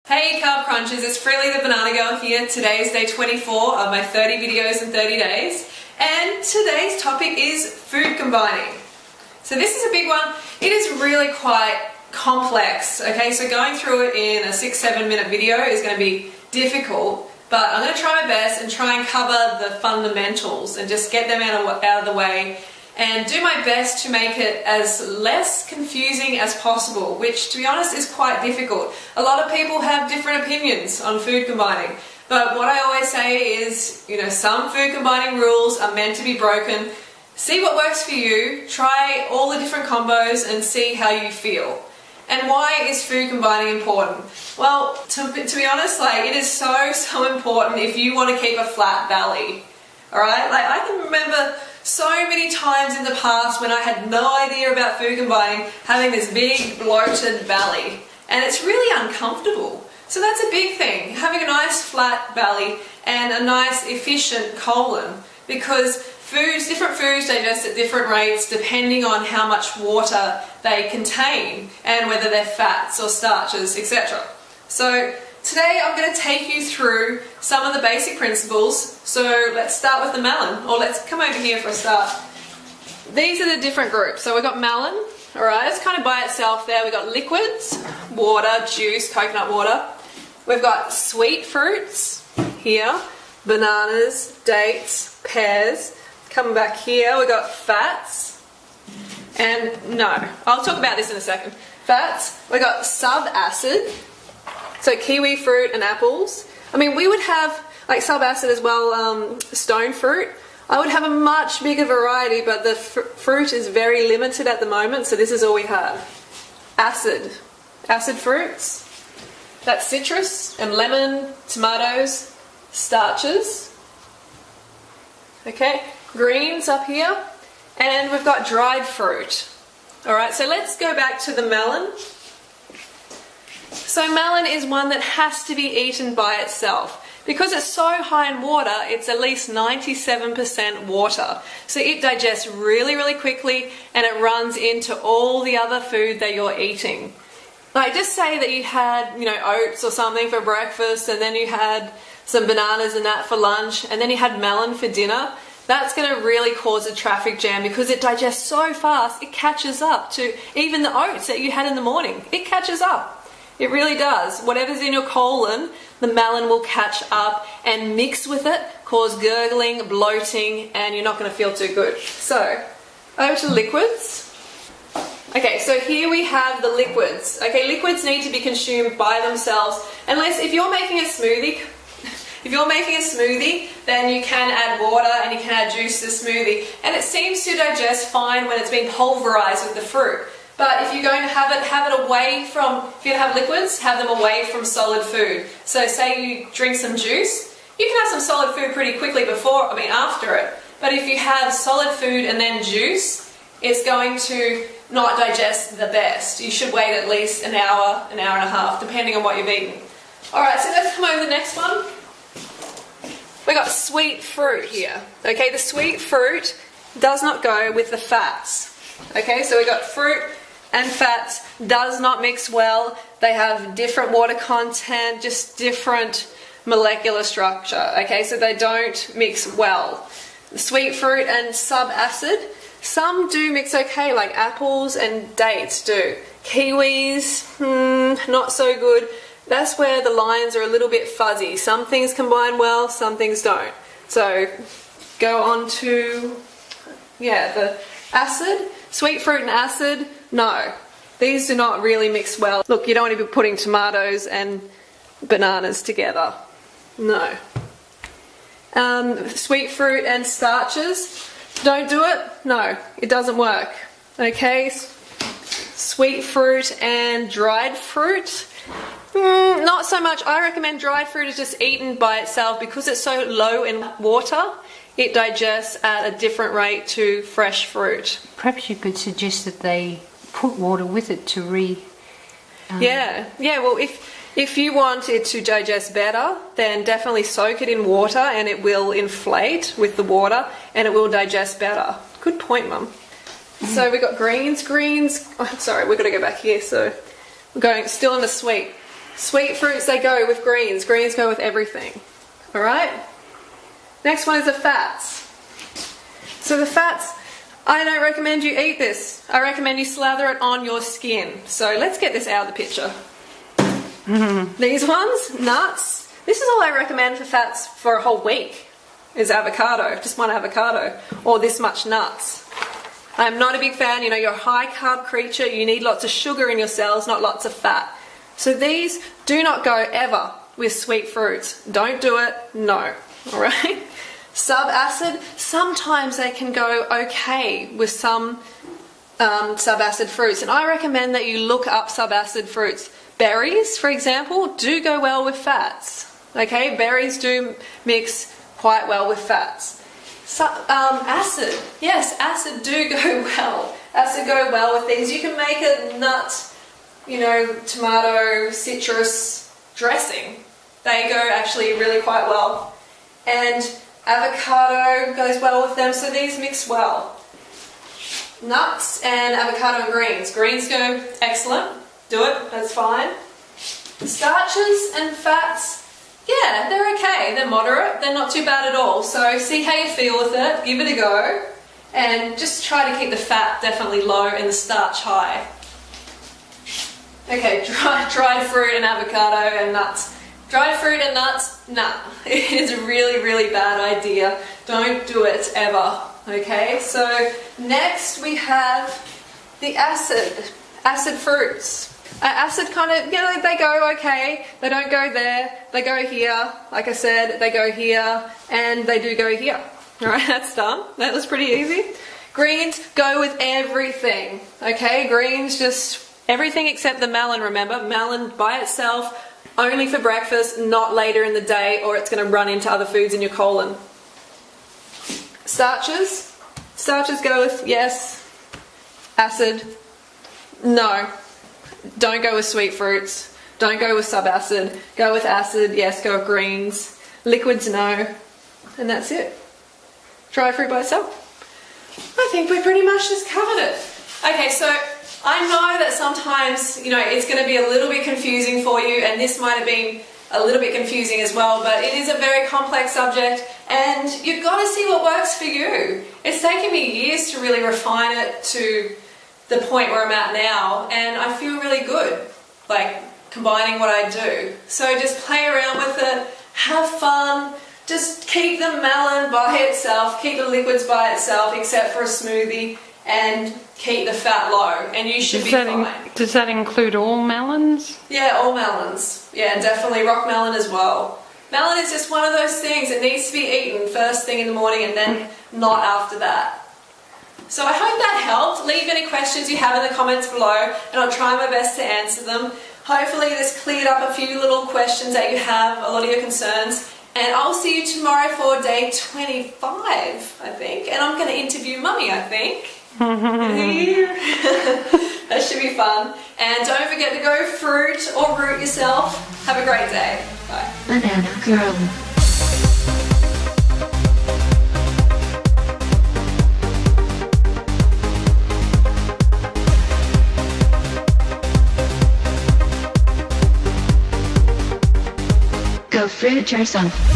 Hey Carb Crunchers, it's Freely the Banana Girl here. Today is day 24 of my 30 videos in 30 days. And today's topic is food combining. So this is a big one. It is really quite complex, okay? So going through it in a 6-7 minute video is going to be difficult, but I'm going to try my best and try and cover the fundamentals and just get them out of the way and do my best to make it as less confusing as possible, which to be honest is quite difficult. A lot of people have different opinions on food combining, but what I always say is, some food combining rules are meant to be broken. See what works for you, try all the different combos and see how you feel. And why is food combining important? Well, to be honest, it is so important if you want to keep a flat belly. Alright, I can remember so many times in the past when I had no idea about food combining having this big bloated belly, and it's really uncomfortable. So that's a big thing, having a nice flat belly and a nice efficient colon, because different foods digest at different rates depending on how much water they contain and whether they're fats or starches, etc. So today I'm going to take you through some of the basic principles. So let's start with the melon, or let's come over here for a start. These are the different groups. So we've got melon, alright, it's kind of by itself there. We've got liquids, water, juice, coconut water. We've got sweet fruits here, bananas, dates, pears. Coming back here, we've got fats, and I'll talk about this in a second. Fats, we've got sub-acid, so kiwi fruit and apples. We would have sub-acid as well, stone fruit. I would have a much bigger variety, but the fruit is very limited at the moment, so this is all we have. Acid fruits, that's citrus and lemon, tomatoes, starches. Okay, greens up here, and we've got dried fruit. Alright, so let's go back to the melon. So melon is one that has to be eaten by itself. Because it's so high in water, it's at least 97% water. So it digests really, really quickly, and it runs into all the other food that you're eating. Just say that you had, oats or something for breakfast, and then you had some bananas and that for lunch, and then you had melon for dinner. That's going to really cause a traffic jam because it digests so fast, it catches up to even the oats that you had in the morning. It catches up. It really does. Whatever's in your colon, the melon will catch up and mix with it, cause gurgling, bloating, and you're not going to feel too good. So, over to liquids. Okay, so here we have the liquids. Okay, liquids need to be consumed by themselves, unless if you're making a smoothie, then you can add water and you can add juice to the smoothie, and it seems to digest fine when it's been pulverized with the fruit. But if you're going to have it away from, if you're going to have liquids, have them away from solid food. So say you drink some juice, you can have some solid food pretty quickly after it. But if you have solid food and then juice, it's going to not digest the best. You should wait at least an hour and a half, depending on what you've eaten. Alright, so let's come over to the next one. We got sweet fruit here. Okay, the sweet fruit does not go with the fats. Okay, so we got fruit and fats, does not mix well. They have different water content, just different molecular structure. Okay, so they don't mix well. Sweet fruit and sub-acid, some do mix okay, like apples and dates do. Kiwis, not so good. That's where the lines are a little bit fuzzy. Some things combine well, some things don't. So go on to, the acid. Sweet fruit and acid, no. These do not really mix well. Look, you don't want to be putting tomatoes and bananas together. No. Sweet fruit and starches, don't do it. No, it doesn't work. Okay, sweet fruit and dried fruit, not so much. I recommend dried fruit is just eaten by itself because it's so low in water. It digests at a different rate to fresh fruit. Perhaps you could suggest that they put water with it to well, if you want it to digest better, then definitely soak it in water and it will inflate with the water and it will digest better. Good point, Mum. So we've got greens. Sorry, we've got to go back here. So we're going still in the sweet. Sweet fruits, they go with greens. Greens go with everything. All right? Next one is the fats. So the fats, I don't recommend you eat this. I recommend you slather it on your skin. So let's get this out of the picture. These ones, nuts. This is all I recommend for fats for a whole week, is avocado, just one avocado, or this much nuts. I'm not a big fan, you know, you're a high carb creature, you need lots of sugar in your cells, not lots of fat. So these do not go ever with sweet fruits. Don't do it, no, all right? Sub-acid, sometimes they can go okay with some sub-acid fruits, and I recommend that you look up sub-acid fruits. Berries, for example, do go well with fats. Okay, berries do mix quite well with fats. So, acid, yes, acid do go well. Acid go well with these. You can make a nut, you know, tomato, citrus dressing. They go actually really quite well. And avocado goes well with them, so these mix well. Nuts and avocado and greens. Greens go excellent. Do it, that's fine. Starches and fats, yeah, they're okay. They're moderate. They're not too bad at all. So see how you feel with it. Give it a go. And just try to keep the fat definitely low and the starch high. Okay, dried fruit and avocado and nuts. Dried fruit and nuts, nah. It is a really, really bad idea. Don't do it ever. Okay, so next we have the acid fruits. Acid kind of, you know, they go okay, they don't go there, they go here, like I said, they go here, and they do go here. Alright, that's done. That was pretty easy. Greens go with everything, okay? Greens just, everything except the melon, remember? Melon by itself, only for breakfast, not later in the day, or it's going to run into other foods in your colon. Starches go with, yes. Acid, no. Don't go with sweet fruits. Don't go with sub-acid. Go with acid, yes, go with greens. Liquids, no. And that's it. Dry fruit by itself. I think we pretty much just covered it. Okay, so I know that sometimes, you know, it's going to be a little bit confusing for you, and this might have been a little bit confusing as well, but it is a very complex subject, and you've got to see what works for you. It's taken me years to really refine it to the point where I'm at now, and I feel really good, like, combining what I do. So just play around with it, have fun, just keep the melon by itself, keep the liquids by itself, except for a smoothie, and keep the fat low, and you should be fine. Does that include all melons? Yeah, all melons. Yeah, definitely rock melon as well. Melon is just one of those things that needs to be eaten first thing in the morning and then not after that. So I hope that helped. Leave any questions you have in the comments below, and I'll try my best to answer them. Hopefully this cleared up a few little questions that you have, a lot of your concerns. And I'll see you tomorrow for day 25, I think. And I'm going to interview Mummy, I think. That should be fun. And don't forget to go fruit or root yourself. Have a great day. Bye. Banana Girl. Go fruit yourself.